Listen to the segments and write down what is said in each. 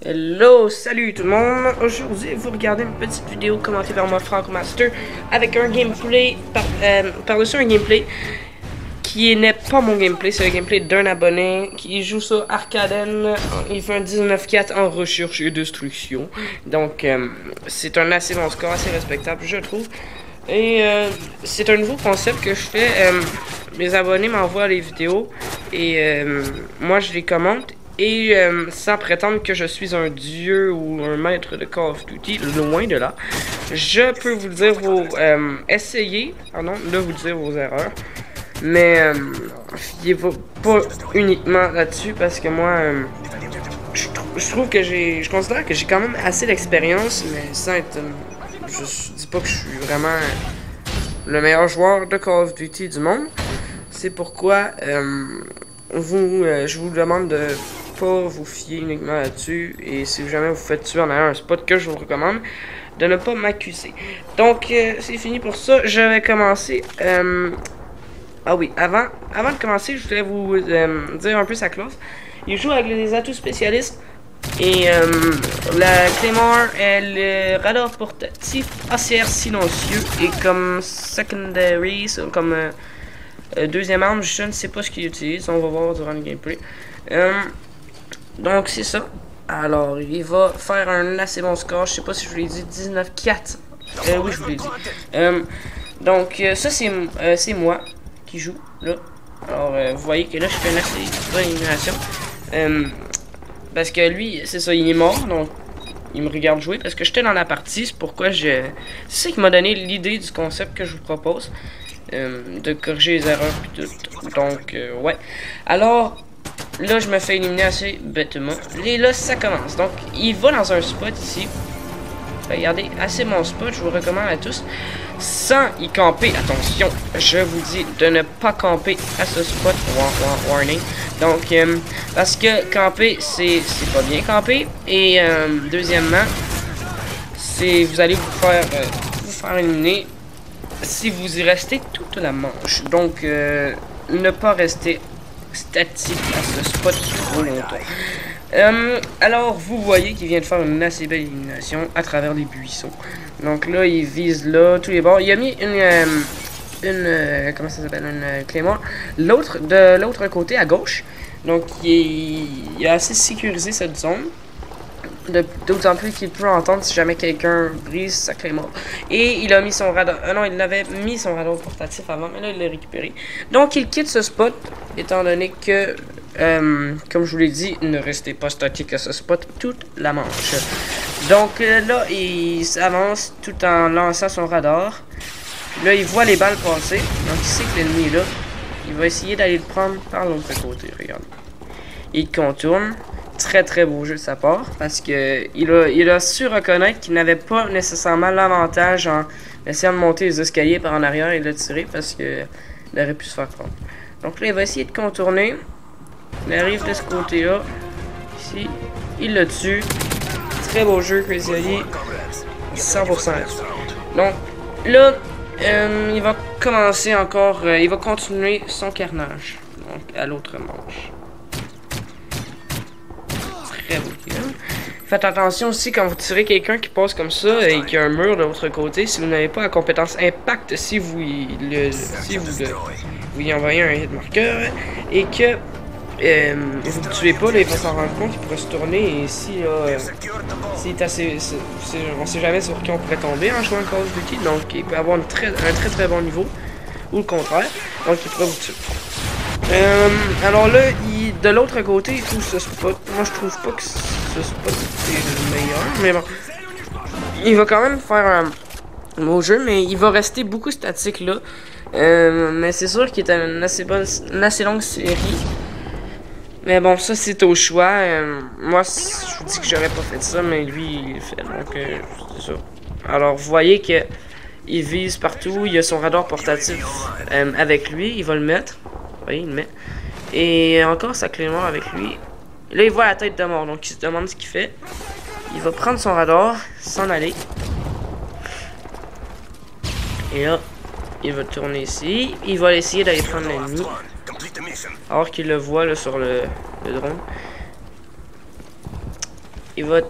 Hello, salut tout le monde. Aujourd'hui, vous regardez une petite vidéo commentée par moi, Frank Master, avec un gameplay par-dessus un gameplay qui n'est pas mon gameplay, c'est le gameplay d'un abonné qui joue sur Arcaden. Il fait un 19-4 en recherche et destruction. Donc, c'est un assez bon score, assez respectable, je trouve. Et c'est un nouveau concept que je fais. Mes abonnés m'envoient les vidéos et moi je les commente. Et sans prétendre que je suis un dieu ou un maître de Call of Duty, loin de là, je peux vous dire de vous dire vos erreurs. Mais fiez-vous pas uniquement là-dessus parce que moi, je trouve que je considère que j'ai quand même assez d'expérience, mais sans être, je dis pas que je suis vraiment le meilleur joueur de Call of Duty du monde. C'est pourquoi je vous demande de pas vous fier uniquement là-dessus, et si jamais vous faites tuer en allant un spot que je vous recommande, de ne pas m'accuser. Donc c'est fini pour ça, je vais commencer. Ah oui, avant de commencer, je voulais vous dire un peu sa classe. Il joue avec les atouts spécialistes et la Claymore est le radar portatif ACR silencieux, et comme secondary, comme deuxième arme, je ne sais pas ce qu'il utilise, on va voir durant le gameplay. Donc c'est ça. Alors il va faire un assez bon score, je sais pas si je vous l'ai dit, 19-4. Oui, je vous l'ai dit. Donc ça c'est moi qui joue là. Alors vous voyez que là je fais une assez bonne élimination. Parce que lui, c'est ça, il est mort, donc il me regarde jouer parce que j'étais dans la partie. C'est pourquoi c'est ça qui m'a donné l'idée du concept que je vous propose, de corriger les erreurs et tout. Donc ouais. Alors là, je me fais éliminer assez bêtement. Et là, ça commence. Donc, il va dans un spot ici. Regardez, assez bon spot, je vous recommande à tous. Sans y camper, attention, je vous dis de ne pas camper à ce spot. Warning. Donc, parce que camper, c'est pas bien camper. Et deuxièmement, vous allez vous faire éliminer si vous y restez toute la manche. Donc, ne pas rester statique à ce spot trop longtemps. Alors vous voyez qu'il vient de faire une assez belle élimination à travers les buissons. Donc là il vise là tous les bords. Il a mis comment ça s'appelle, une Claymore de l'autre côté à gauche. Donc il a assez sécurisé cette zone. D'autant plus qu'il peut entendre si jamais quelqu'un brise sa Claymore. Et il a mis son radar. Non, il avait mis son radar portatif avant, mais là il l'a récupéré. Donc il quitte ce spot, étant donné que, comme je vous l'ai dit, ne restez pas statique à ce spot toute la manche. Donc là, il s'avance tout en lançant son radar. Là, il voit les balles passer. Donc il sait que l'ennemi est là. Il va essayer d'aller le prendre par l'autre côté. Regarde. Il contourne. Très très beau jeu de sa part, parce que il a su reconnaître qu'il n'avait pas nécessairement l'avantage en essayant de monter les escaliers par en arrière et de le tirer, parce que il aurait pu se faire prendre. Donc là il va essayer de contourner. Il arrive de ce côté là, ici, il le tue. Très beau jeu, Crazy Ali, 100%. Donc là il va commencer encore, il va continuer son carnage, donc à l'autre manche. Faites attention aussi quand vous tirez quelqu'un qui passe comme ça et qui a un mur de l'autre côté, si vous n'avez pas la compétence impact, si vous y envoyez un hit marqueur et que vous ne tuez pas, là, il va s'en rendre compte, il pourrait se tourner, et si on sait jamais sur qui on pourrait tomber en jouant Call of Duty, donc il peut avoir un très bon niveau, ou le contraire, donc il pourrait vous tuer. Alors là, de l'autre côté, il trouve ce spot. Moi, je trouve pas que ce spot est le meilleur, mais bon. Il va quand même faire un beau jeu, mais il va rester beaucoup statique là. Mais c'est sûr qu'il est une assez longue série. Mais bon, ça c'est au choix. Moi, je vous dis que j'aurais pas fait ça, mais lui, il le fait. Donc, c'est ça. Alors, vous voyez que il vise partout. Il a son radar portatif avec lui. Il va le mettre. Vous voyez, il le met. Et encore sa Claymore avec lui. Là, il voit la tête de mort, donc il se demande ce qu'il fait. Il va prendre son radar, s'en aller. Et là, il va tourner ici. Il va essayer d'aller prendre l'ennemi. Alors qu'il le voit là, sur le drone. il va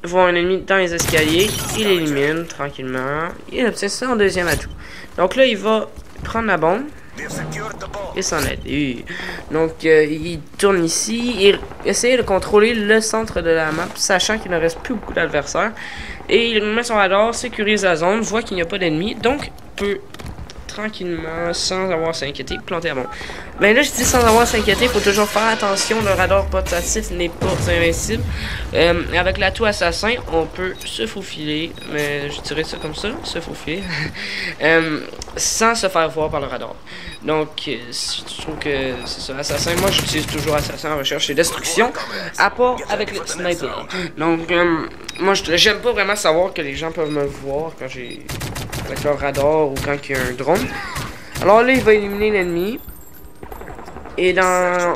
voir un ennemi dans les escaliers, il l'élimine tranquillement, il obtient ça en deuxième atout. Donc là, il va prendre la bombe et s'en aller. Donc, il tourne ici, il essaie de contrôler le centre de la map, sachant qu'il ne reste plus beaucoup d'adversaires. Et il met son radar, sécurise la zone, voit qu'il n'y a pas d'ennemis, donc peut tranquillement, sans avoir à s'inquiéter, planter à bombe. Mais là, je dis sans avoir à s'inquiéter, il faut toujours faire attention, le radar portatif n'est pas invincible. Avec l'atout assassin, on peut se faufiler, mais je dirais ça comme ça, se faufiler, sans se faire voir par le radar. Donc, je trouve que c'est ça, assassin. Moi, j'utilise toujours assassin en recherche et destruction, à part avec le sniper. Donc, moi, j'aime pas vraiment savoir que les gens peuvent me voir quand j'ai avec leur radar ou quand il y a un drone. Alors là, il va éliminer l'ennemi. Et dans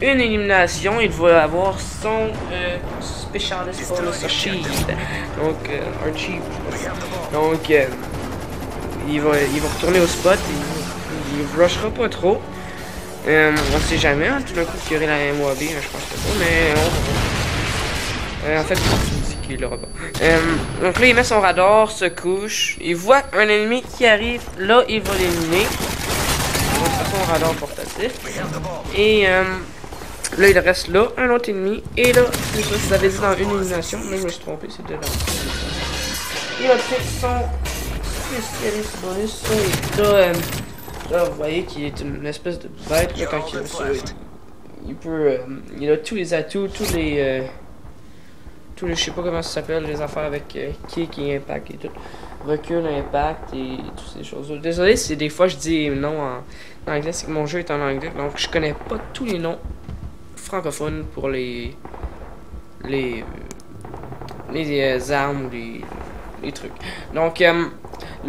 une élimination, il va avoir son spécialiste pour le shield. Donc, un cheap. Donc, il va retourner au spot. Il rushera pas trop. On sait jamais, hein, tout d'un coup qu'il y aurait la MOAB, je pense pas, mais en fait, je dis qu'il l'aura pas. Donc là, il met son radar, se couche, il voit un ennemi qui arrive, là, il va l'éliminer. Donc, c'est son radar portatif. Et là, il reste là, un autre ennemi, et là, c'est ça, ça avait dit dans une élimination, mais je me suis trompé, c'est de là. Il a fait son spécialiste bonus, là, là, vous voyez qu'il est une espèce de bête, là, quand il peut, il a tous les atouts, tous les je sais pas comment ça s'appelle, les affaires avec kick et impact et tout, recul, impact et toutes ces choses. Désolé si des fois je dis non en anglais, c'est que mon jeu est en anglais, donc je connais pas tous les noms francophones pour les armes ou les trucs. Donc là,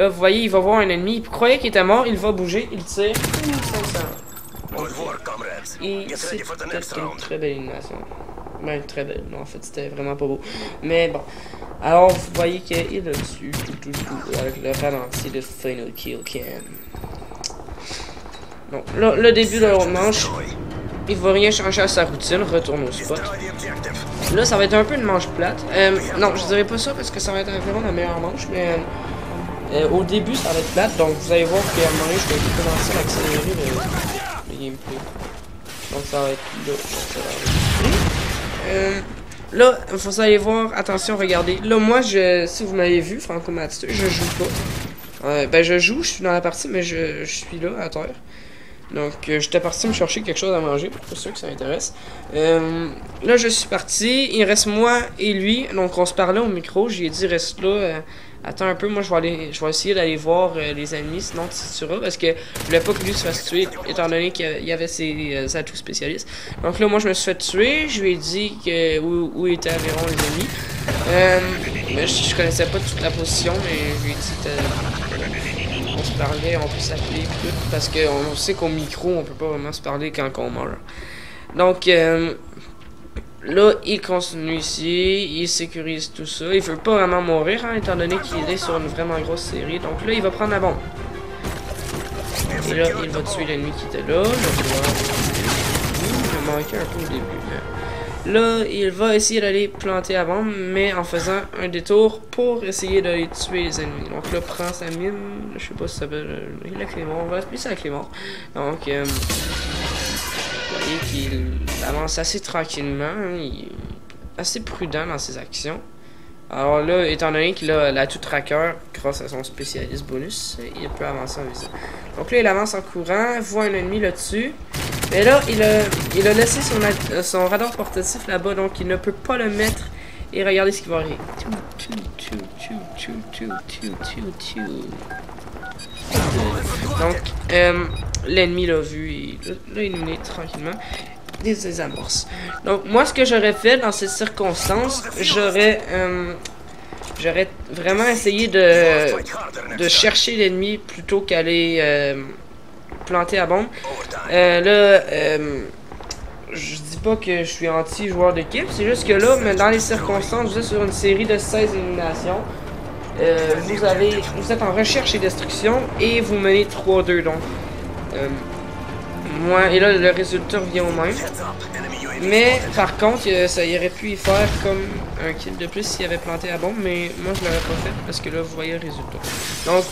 vous voyez, il va voir un ennemi, il croyait qu'il était mort, il va bouger, il tire, et c'est peut-être une très belle élimination. Ben, très belle, non, en fait, c'était vraiment pas beau. Mais bon, alors, vous voyez qu'il a dessus, avec le ralenti de Final Kill Cam. Donc, là, le début de la manche, il va rien changer à sa routine, retourne au spot. Là, ça va être un peu une manche plate. Non, je dirais pas ça parce que ça va être vraiment la meilleure manche, mais au début, ça va être plate. Donc, vous allez voir qu'à un moment donné, je vais commencer à accélérer le gameplay. Donc, ça va être là. Là, vous allez voir, attention, regardez. Là, moi, si vous m'avez vu, Franco Master, je joue pas. Ben, je joue, je suis dans la partie, mais je suis là, à terre. Donc, j'étais parti me chercher quelque chose à manger, pour ceux que ça intéresse. Là, je suis parti, il reste moi et lui, donc on se parlait au micro, j'ai dit, reste là, attends un peu, moi je vais essayer d'aller voir les ennemis, sinon tu tueras, parce que je voulais pas que lui se fasse tuer, étant donné qu'il y avait ses atouts spécialistes. Donc là, moi je me suis fait tuer, je lui ai dit où étaient environ les ennemis. Je connaissais pas toute la position, mais je lui ai dit on se parlait, on peut s'appeler tout, parce qu'on sait qu'au micro, on peut pas vraiment se parler quand on meurt. Donc, là, il continue ici, il sécurise tout ça. Il veut pas vraiment mourir, hein, étant donné qu'il est sur une vraiment grosse série. Donc là, il va prendre la bombe. Et là, il va tuer l'ennemi qui était là. Il a manqué un peu au début. Là, il va essayer d'aller planter la bombe, mais en faisant un détour pour essayer d'aller tuer les ennemis. Donc là, prend sa mine, je sais pas si ça s'appelle la clé mort, on va appeler ça la clé mort. Donc, vous voyez qu'il avance assez tranquillement, hein, il est assez prudent dans ses actions. Alors là, étant donné qu'il a l'atout tracker, grâce à son spécialiste bonus, il peut avancer en visant. Donc là, il avance en courant, voit un ennemi là-dessus. Mais là, il a laissé son radar portatif là-bas, donc il ne peut pas le mettre. Et regardez ce qui va arriver. Donc, l'ennemi l'a vu et l'a éliminé tranquillement. Des amorces. Donc, moi, ce que j'aurais fait dans ces circonstances, j'aurais vraiment essayé de chercher l'ennemi plutôt qu'aller planter à bombe. Je dis pas que je suis anti-joueur d'équipe, c'est juste que là, mais dans les circonstances, vous êtes sur une série de 16 éliminations. Vous êtes en recherche et destruction et vous menez 3-2 donc. Et là, le résultat revient au même. Mais par contre, ça y aurait pu y faire comme un kill de plus s'il avait planté la bombe, mais moi je l'aurais pas fait parce que là vous voyez le résultat. Donc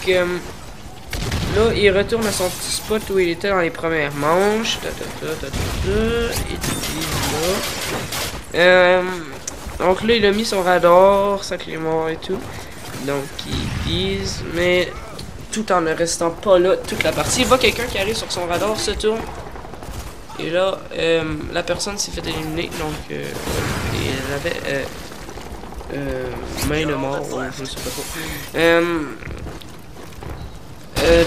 là il retourne à son petit spot où il était dans les premières manches. Et là. Donc là il a mis son radar, sa clé mort et tout. Donc il vise, mais tout en ne restant pas là toute la partie. Il voit quelqu'un qui arrive sur son radar, se tourne. Et là, la personne s'est fait éliminer, donc elle avait main de mort, je sais pas trop.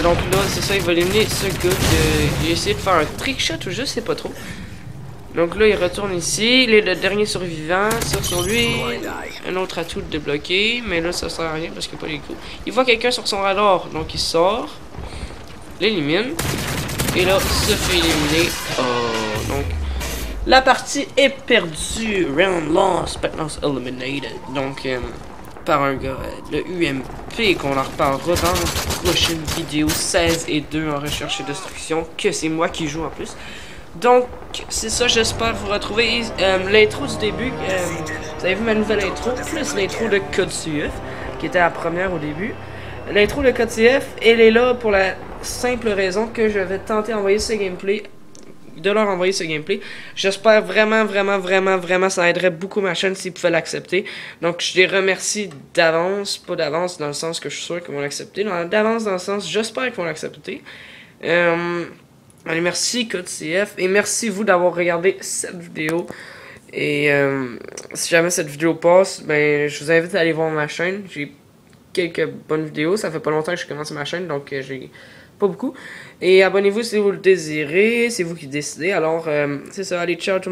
Donc là, c'est ça, il va éliminer ce gars qui a essayé de faire un trick shot ou je sais pas trop. Donc là, il retourne ici, il est le dernier survivant, ça sur lui, un autre atout débloqué, mais là, ça sert à rien parce qu'il n'y a pas les coups. Il voit quelqu'un sur son radar, donc il sort, l'élimine. Et là, se fait éliminer. Oh, donc, la partie est perdue. Round lost, but not eliminated. Donc, par un gars de UMP, qu'on en reparlera dans la prochaine vidéo 16 et 2 en recherche et destruction, que c'est moi qui joue en plus. Donc, c'est ça, j'espère vous retrouver. L'intro du début, vous avez vu ma nouvelle intro, plus l'intro de Code CF, qui était la première au début. L'intro de Code CF, elle est là pour la simple raison que je vais tenter d'envoyer ce gameplay, de leur envoyer ce gameplay. J'espère vraiment ça aiderait beaucoup ma chaîne s'ils pouvaient l'accepter. Donc je les remercie d'avance, pas d'avance dans le sens que je suis sûr qu'ils vont l'accepter, d'avance dans le sens j'espère qu'ils vont l'accepter. Allez, merci Code CF et merci vous d'avoir regardé cette vidéo. Et si jamais cette vidéo passe, ben je vous invite à aller voir ma chaîne. J'ai quelques bonnes vidéos, ça fait pas longtemps que j'ai commencé ma chaîne, donc j'ai pas beaucoup. Et abonnez-vous si vous le désirez, c'est vous qui décidez. Alors, c'est ça, allez, ciao tout le monde.